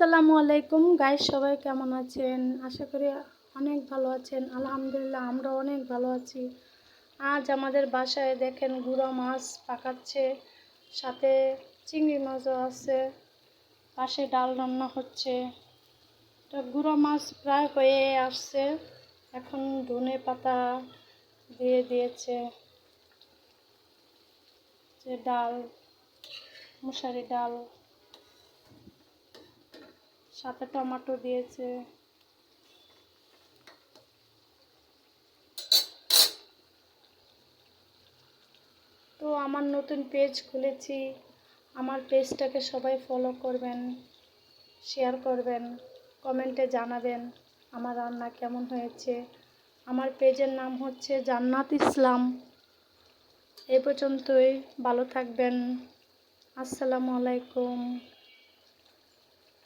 আসসালামু আলাইকুম গাইস, সবাই কেমন আছেন? আশা করি অনেক ভালো আছেন। আলহামদুলিল্লাহ, আমরা অনেক ভালো আছি। আজ আমাদের বাসায় দেখেন গুঁড়া মাছ পাকাচ্ছে, সাথে চিংড়ি মাছও আছে, পাশে ডাল রান্না হচ্ছে। তো গুঁড়া মাছ প্রায় হয়ে আসছে, এখন ধনে পাতা দিয়ে দিয়েছে, যে ডাল, মশারি ডাল, সাথে টমেটো দিয়েছে। তো আমার নতুন পেজ খুলেছি, আমার পেজটাকে সবাই ফলো করবেন, শেয়ার করবেন, কমেন্টে জানাবেন আমার রান্না কেমন হয়েছে। আমার পেজের নাম হচ্ছে জান্নাত ইসলাম। এই পর্যন্তই, ভালো থাকবেন। আসসালামু আলাইকুম।